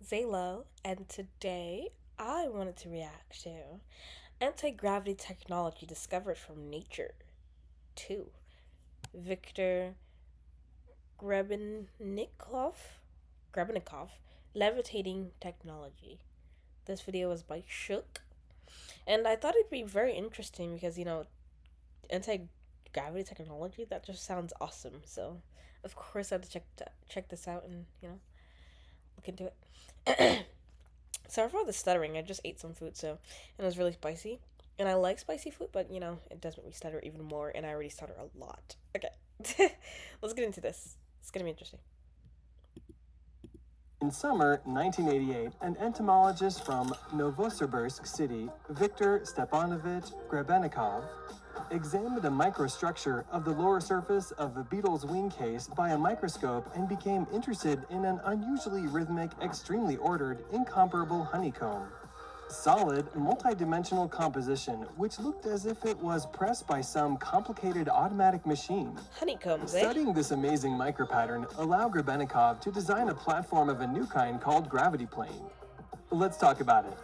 Zalo, and today I wanted to react to anti-gravity technology discovered from nature 2. Victor Grebennikov, Grebennikov, levitating technology. This video was by Shook, and I thought it'd be very interesting because anti-gravity technology that just sounds awesome. So, of course, I had to check this out and look into it. Sorry for the stuttering. I just ate some food, so and it was really spicy. And I like spicy food, but it does make me stutter even more, and I already stutter a lot. Okay, let's get into this. It's gonna be interesting. In summer 1988, an entomologist from Novosibirsk City, Viktor Stepanovich Grebennikov, examined a microstructure of the lower surface of a beetle's wing case by a microscope and became interested in an unusually rhythmic, extremely ordered, incomparable honeycomb. Solid, multi-dimensional composition, which looked as if it was pressed by some complicated automatic machine. Honeycombs, eh? Studying this amazing micropattern allowed Grebennikov to design a platform of a new kind called Gravity Plane. Let's talk about it.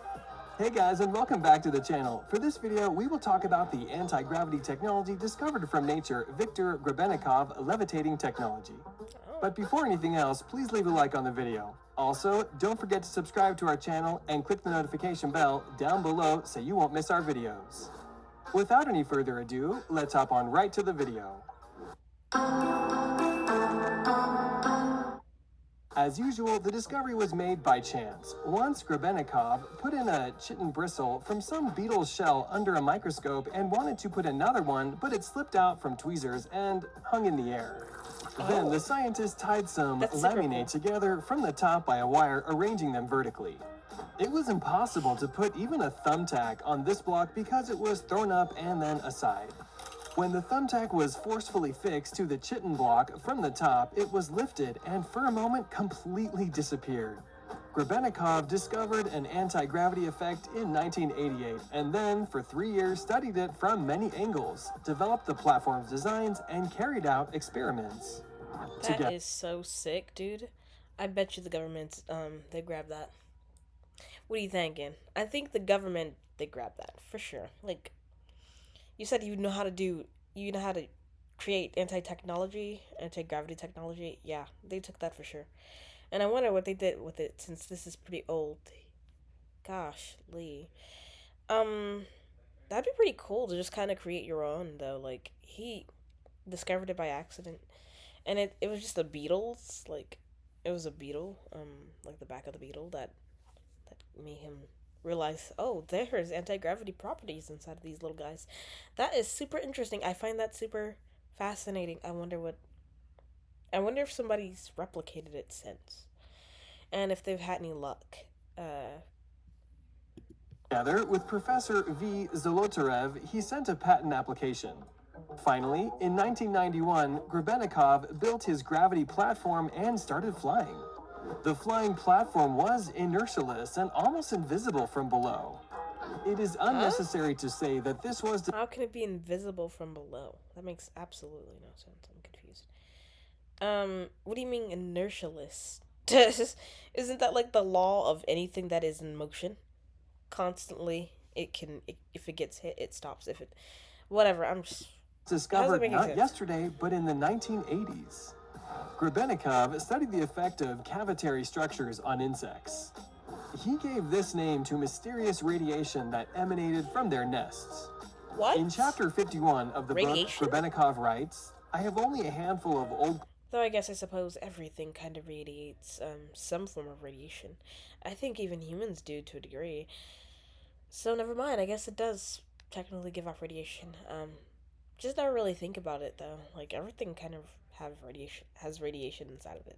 Hey guys, and welcome back to the channel. For this video, we will talk about the anti-gravity technology discovered from nature, Viktor Grebennikov levitating technology. But before anything else, please leave a like on the video. Also, don't forget to subscribe to our channel and click the notification bell down below so you won't miss our videos. Without any further ado, let's hop on right to the video. As usual, the discovery was made by chance. Once Grebennikov put in a chitin bristle from some beetle's shell under a microscope and wanted to put another one, but it slipped out from tweezers and hung in the air. Then the scientist tied some laminate together from the top by a wire, arranging them vertically. It was impossible to put even a thumbtack on this block because it was thrown up and then aside. When the thumbtack was forcefully fixed to the chitin block from the top, it was lifted and for a moment completely disappeared. Grebennikov discovered an anti-gravity effect in 1988 and then for 3 years studied it from many angles, developed the platform's designs, and carried out experiments. That is so sick, dude. I bet you the government, they grabbed that. What are you thinking? I think the government, they grabbed that, for sure. Like, you said you know how to create anti-technology, anti-gravity technology. Yeah, they took that for sure. And I wonder what they did with it since this is pretty old. Gosh, Lee. Um, that'd be pretty cool to just kind of create your own though. Like he discovered it by accident, and it was just a beetle's like it was a beetle, like the back of the beetle that made him realize, oh, there's anti-gravity properties inside of these little guys. That is super interesting. I find that super fascinating. I wonder if somebody's replicated it since, and if they've had any luck. Together with Professor V. Zolotarev, he sent a patent application. Finally, in 1991, Grebennikov built his gravity platform and started flying. The flying platform was inertialess and almost invisible from below. It is unnecessary to say that this was... How can it be invisible from below? That makes absolutely no sense. I'm confused. What do you mean inertialess? Isn't that like the law of anything that is in motion? Constantly, if it gets hit, it stops. If it, whatever. I'm just discovered not yesterday, but in the 1980s. Grebennikov studied the effect of cavitary structures on insects. He gave this name to mysterious radiation that emanated from their nests. What? In chapter 51 of the book, Grebennikov writes, I have only a handful of old... Though I suppose everything kind of radiates some form of radiation. I think even humans do to a degree. So never mind, I guess it does technically give off radiation. Just never really think about it though. Like everything kind of has radiation inside of it.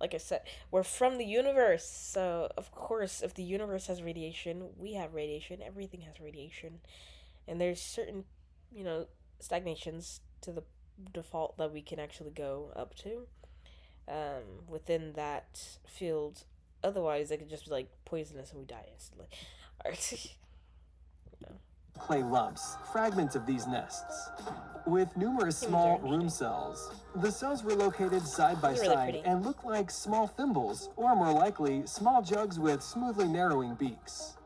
Like I said, we're from the universe, so of course if the universe has radiation, we have radiation, everything has radiation. And there's certain, stagnations to the default that we can actually go up to within that field. Otherwise, it could just be like poisonous and we die instantly. clay lumps, fragments of these nests. With numerous Humans are small room interesting. cells. The cells were located side by It's really side pretty. and looked like small thimbles, or more likely, small jugs with smoothly narrowing beaks.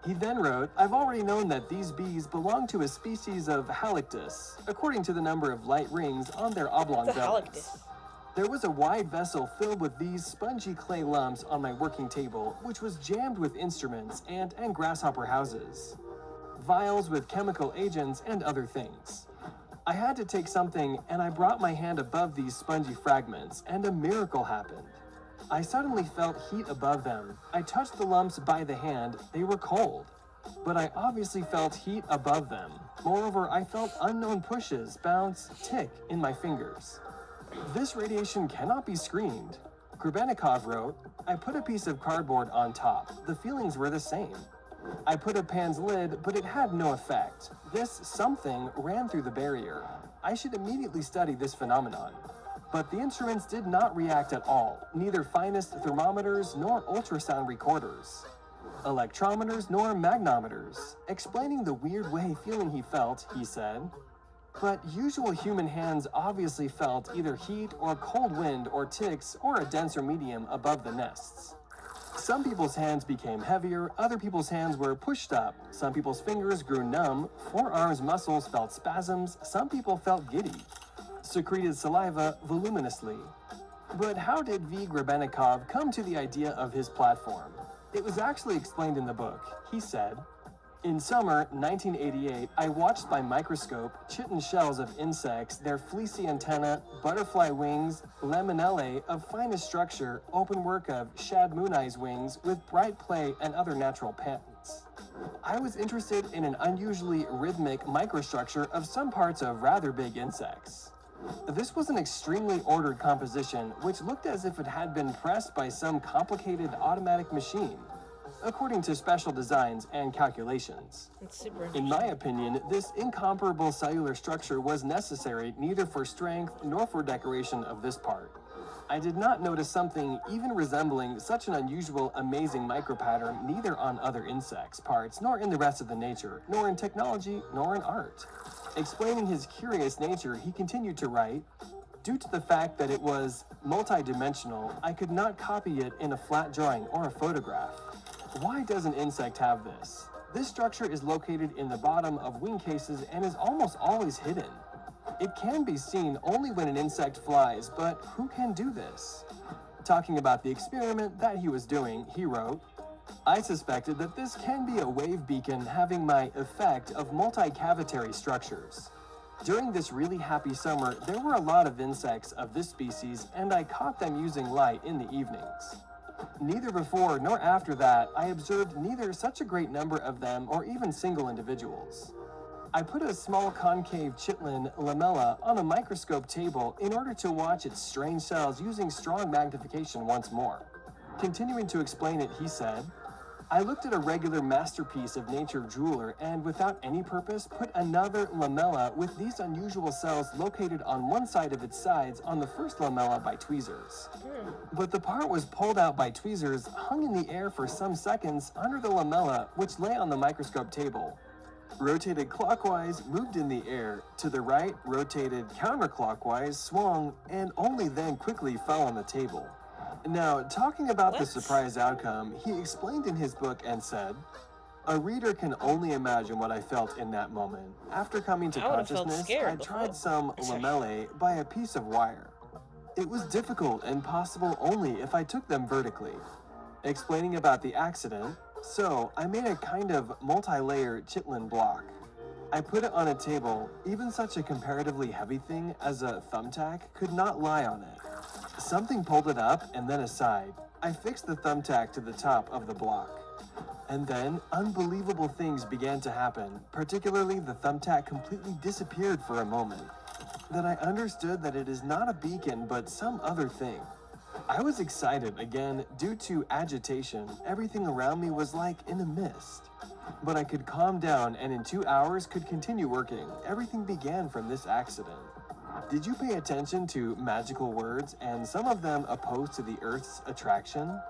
He then wrote, I've already known that these bees belong to a species of halictus, according to the number of light rings on their oblong It's a bellies. halictus. There was a wide vessel filled with these spongy clay lumps on my working table, which was jammed with instruments and grasshopper houses, vials with chemical agents, and other things. I had to take something, and I brought my hand above these spongy fragments, and a miracle happened. I suddenly felt heat above them. I touched the lumps by the hand, they were cold. But I obviously felt heat above them. Moreover, I felt unknown pushes, bounce, tick in my fingers. This radiation cannot be screened. Grebennikov wrote, I put a piece of cardboard on top. The feelings were the same. I put a pan's lid, but it had no effect. This something ran through the barrier. I should immediately study this phenomenon. But the instruments did not react at all, neither finest thermometers nor ultrasound recorders, electrometers nor magnometers. Explaining the weird way feeling he felt, he said, but usual human hands obviously felt either heat or cold wind or ticks or a denser medium above the nests. Some people's hands became heavier, other people's hands were pushed up, some people's fingers grew numb, forearms muscles felt spasms, some people felt giddy, secreted saliva voluminously. But how did V. Grebennikov come to the idea of his platform? It was actually explained in the book. He said, in summer 1988, I watched by microscope chitin shells of insects, their fleecy antennae, butterfly wings, laminae of finest structure, open work of shad moon eyes wings with bright play and other natural patterns. I was interested in an unusually rhythmic microstructure of some parts of rather big insects. This was an extremely ordered composition which looked as if it had been pressed by some complicated automatic machine, according to special designs and calculations. It's super In interesting. my opinion, this incomparable cellular structure was necessary neither for strength nor for decoration of this part. I did not notice something even resembling such an unusual, amazing micropattern neither on other insects' parts, nor in the rest of the nature, nor in technology, nor in art. Explaining his curious nature, he continued to write, due to the fact that it was multidimensional, I could not copy it in a flat drawing or a photograph. Why does an insect have this? This structure is located in the bottom of wing cases and is almost always hidden. It can be seen only when an insect flies, but who can do this? Talking about the experiment that he was doing, he wrote, I suspected that this can be a wave beacon having my effect of multi-cavitary structures. During this really happy summer, there were a lot of insects of this species, and I caught them using light in the evenings. Neither before nor after that, I observed neither such a great number of them or even single individuals. I put a small concave chitlin lamella on a microscope table in order to watch its strange cells using strong magnification once more. Continuing to explain it, he said, I looked at a regular masterpiece of nature jeweler and without any purpose put another lamella with these unusual cells located on one side of its sides on the first lamella by tweezers. But the part was pulled out by tweezers, hung in the air for some seconds under the lamella which lay on the microscope table. Rotated clockwise, moved in the air, to the right, rotated counterclockwise, swung, and only then quickly fell on the table. Now, talking about the What? surprise outcome, he explained in his book and said, a reader can only imagine what I felt in that moment. After coming to I would've felt consciousness, scared I before. tried some Sorry. lamellae by a piece of wire. It was difficult and possible only if I took them vertically. Explaining about the accident, so I made a kind of multi-layer chitlin block. I put it on a table. Even such a comparatively heavy thing as a thumbtack could not lie on it. Something pulled it up and then aside. I fixed the thumbtack to the top of the block. And then unbelievable things began to happen, particularly the thumbtack completely disappeared for a moment. Then I understood that it is not a beacon but some other thing. I was excited again due to agitation. Everything around me was like in a mist. But I could calm down and in 2 hours could continue working. Everything began from this accident. Did you pay attention to magical words and some of them opposed to the Earth's attraction?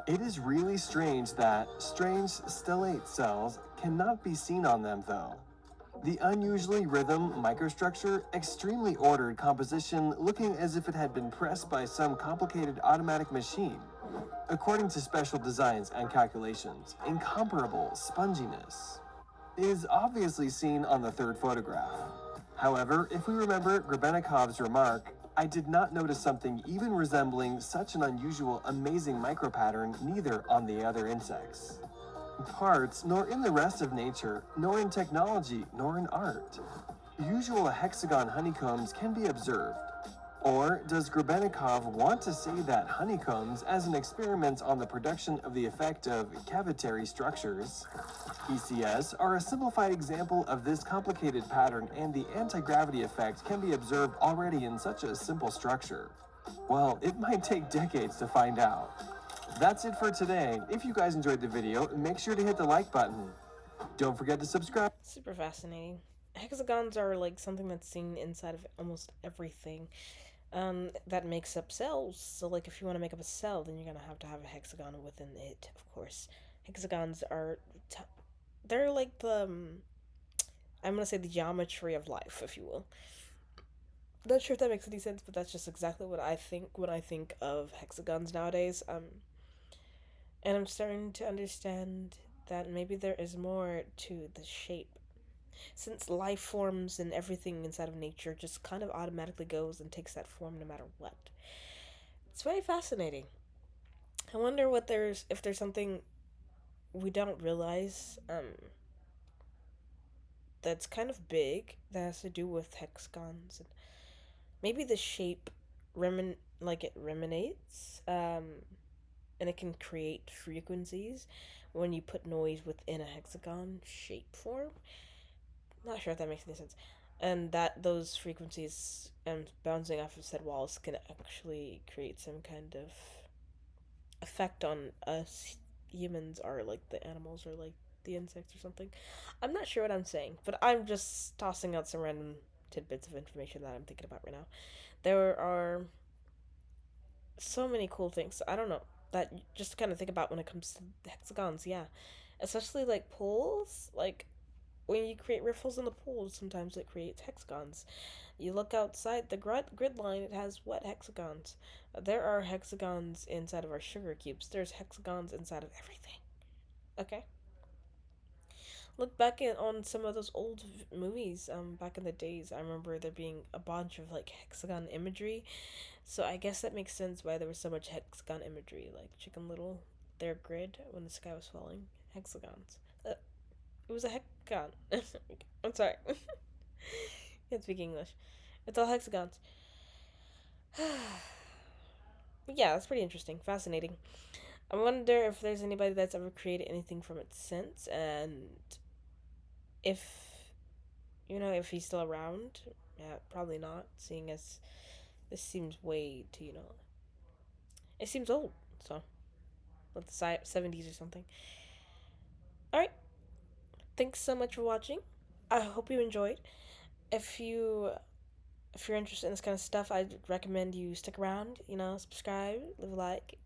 It is really strange that strange stellate cells cannot be seen on them though. The unusually rhythm microstructure, extremely ordered composition looking as if it had been pressed by some complicated automatic machine. According to special designs and calculations, incomparable sponginess is obviously seen on the third photograph. However, if we remember Grabenikov's remark, I did not notice something even resembling such an unusual, amazing micropattern neither on the other insects. Parts, nor in the rest of nature, nor in technology, nor in art. Usual hexagon honeycombs can be observed. Or does Grebenikov want to say that honeycombs, as an experiment on the production of the effect of cavitary structures, ECS, are a simplified example of this complicated pattern, and the anti-gravity effect can be observed already in such a simple structure? Well, it might take decades to find out. That's it for today. If you guys enjoyed the video, make sure to hit the like button. Don't forget to subscribe. Super fascinating. Hexagons are like something that's seen inside of almost everything. That makes up cells. So, like, if you want to make up a cell, then you're gonna have to have a hexagon within it, of course. Hexagons are, they're like the, I'm gonna say the geometry of life, if you will. Not sure if that makes any sense, but that's just exactly what I think when I think of hexagons nowadays. And I'm starting to understand that maybe there is more to the shape. Since life forms and everything inside of nature just kind of automatically goes and takes that form no matter what. It's very fascinating. I wonder what there's if there's something we don't realize that's kind of big that has to do with hexagons and maybe the shape like it reminates and it can create frequencies when you put noise within a hexagon shape form. Not sure if that makes any sense. And that those frequencies and bouncing off of said walls can actually create some kind of effect on us humans or like the animals or like the insects or something. I'm not sure what I'm saying, but I'm just tossing out some random tidbits of information that I'm thinking about right now. There are so many cool things. I don't know that just kind of think about when it comes to hexagons. Yeah, especially like pools. Like when you create riffles in the pool, sometimes it creates hexagons. You look outside the grid line; it has what hexagons? There are hexagons inside of our sugar cubes. There's hexagons inside of everything. Okay. Look back on some of those old movies. Back in the days, I remember there being a bunch of like hexagon imagery. So I guess that makes sense why there was so much hexagon imagery, like Chicken Little, their grid when the sky was falling, hexagons. It was a hexagon. I'm sorry, can't speak English. It's all hexagons. But yeah, that's pretty interesting, fascinating. I wonder if there's anybody that's ever created anything from it since, and if if he's still around. Yeah, probably not, seeing as this seems way too, it seems old. So, like the 70s or something. Alright, thanks so much for watching. I hope you enjoyed. If you if you're interested in this kind of stuff, I'd recommend you stick around, subscribe, leave a like.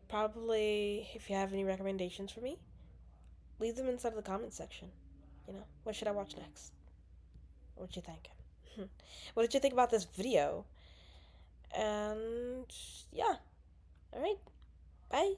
Probably if you have any recommendations for me, leave them inside of the comments section. What should I watch next? What you think? What did you think about this video? And yeah, alright, bye.